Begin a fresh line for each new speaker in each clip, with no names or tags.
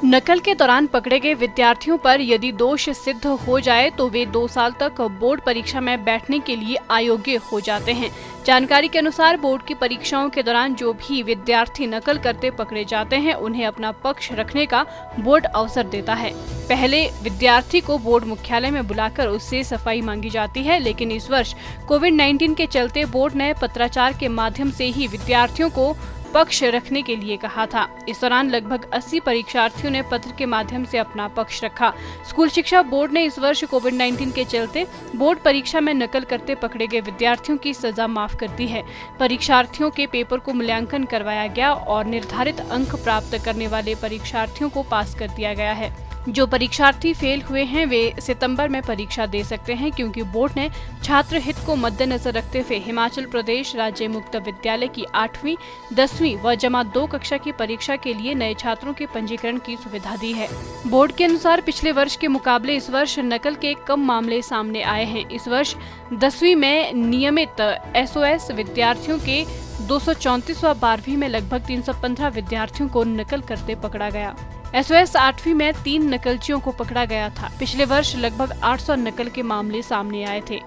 नकल के दौरान पकड़े गए विद्यार्थियों पर यदि दोष सिद्ध हो जाए तो वे 2 साल तक बोर्ड परीक्षा में बैठने के लिए अयोग्य हो जाते हैं। जानकारी के अनुसार बोर्ड की परीक्षाओं के दौरान जो भी विद्यार्थी नकल करते पकड़े जाते हैं, उन्हें अपना पक्ष रखने का बोर्ड अवसर देता है। पहले विद्यार्थी को बोर्ड मुख्यालय में बुलाकर उससे सफाई मांगी जाती है, लेकिन इस वर्ष कोविड-19 के चलते बोर्ड ने पत्राचार के माध्यम से ही विद्यार्थियों को पक्ष रखने के लिए कहा था। इस दौरान लगभग 80 परीक्षार्थियों ने पत्र के माध्यम से अपना पक्ष रखा। स्कूल शिक्षा बोर्ड ने इस वर्ष कोविड-19 के चलते बोर्ड परीक्षा में नकल करते पकड़े गए विद्यार्थियों की सजा माफ कर दी है। परीक्षार्थियों के पेपर को मूल्यांकन करवाया गया और निर्धारित अंक प्राप्त करने वाले परीक्षार्थियों को पास कर दिया गया है। जो परीक्षार्थी फेल हुए हैं वे सितंबर में परीक्षा दे सकते हैं, क्योंकि बोर्ड ने छात्र हित को मद्देनजर रखते हुए हिमाचल प्रदेश राज्य मुक्त विद्यालय की 8वीं, 10वीं व जमा 2 कक्षा की परीक्षा के लिए नए छात्रों के पंजीकरण की सुविधा दी है। बोर्ड के अनुसार पिछले वर्ष के मुकाबले इस वर्ष नकल के कम मामले सामने आए हैं। इस वर्ष 10वीं में नियमित SOS विद्यार्थियों के 234 व 12वीं में लगभग 315 विद्यार्थियों को नकल करते पकड़ा गया। SOS 8वीं में 3 नकलचियों को पकड़ा गया था। पिछले वर्ष लगभग 800 नकल के मामले सामने आए थे।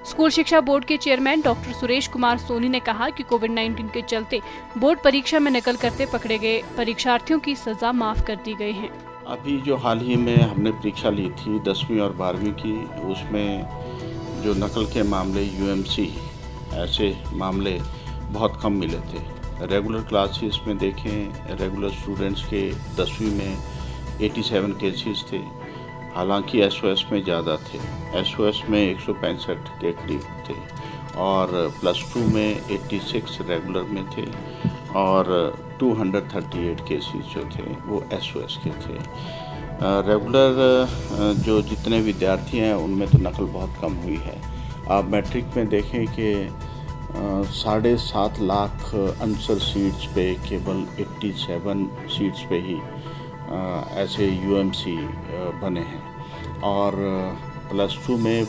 स्कूल शिक्षा बोर्ड के चेयरमैन डॉक्टर सुरेश कुमार सोनी ने कहा कि कोविड-19 के चलते बोर्ड परीक्षा में नकल करते पकड़े गए परीक्षार्थियों की सजा माफ कर दी गई है।
अभी जो हाल ही में हमने परीक्षा ली थी 10वीं और 12वीं की, उसमें जो नकल के मामले UMC ऐसे मामले बहुत कम मिले थे। रेगुलर क्लासेस में देखें, रेगुलर स्टूडेंट्स के 10वीं में 87 केसेस थे, हालांकि SOS में ज़्यादा थे। SOS में 165 के करीब थे और +2 में 86 रेगुलर में थे और 238 केसेस जो थे वो SOS के थे। रेगुलर जो जितने विद्यार्थी हैं उनमें तो नकल बहुत कम हुई है। आप मैट्रिक में देखें कि 7.5 लाख आंसर शीट्स पे केवल 87 शीट्स पे ही ऐसे UMC बने हैं और +2 में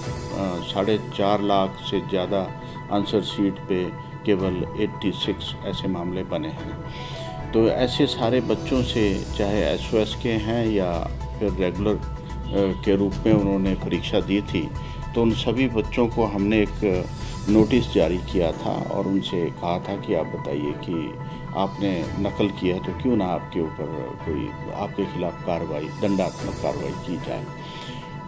4.5 लाख से ज़्यादा आंसर शीट पे केवल 86 ऐसे मामले बने हैं। तो ऐसे सारे बच्चों से, चाहे SOS के हैं या फिर रेगुलर के रूप में उन्होंने परीक्षा दी थी, तो उन सभी बच्चों को हमने एक नोटिस जारी किया था और उनसे कहा था कि आप बताइए कि आपने नकल किया तो क्यों ना आपके ऊपर कोई आपके खिलाफ कार्रवाई, दंडात्मक कार्रवाई की जाए।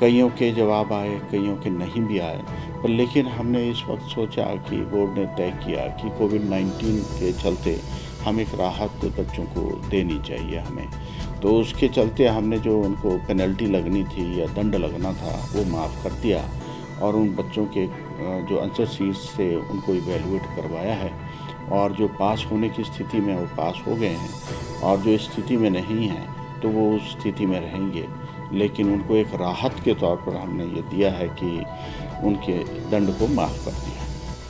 कईयों के जवाब आए, कईयों के नहीं भी आए, पर लेकिन हमने इस वक्त सोचा कि बोर्ड ने तय किया कि कोविड-19 के चलते हम एक राहत बच्चों को देनी चाहिए हमें। तो उसके चलते हमने जो उनको पेनल्टी लगनी थी या दंड लगना था वो माफ़ कर दिया और उन बच्चों के जो आंसर शीट्स थे उनको इवेलुएट करवाया है और जो पास होने की स्थिति में वो पास हो गए हैं और जो स्थिति में नहीं हैं तो वो उस स्थिति में रहेंगे, लेकिन उनको एक राहत के तौर पर हमने ये दिया है कि उनके दंड को माफ़ कर दिया।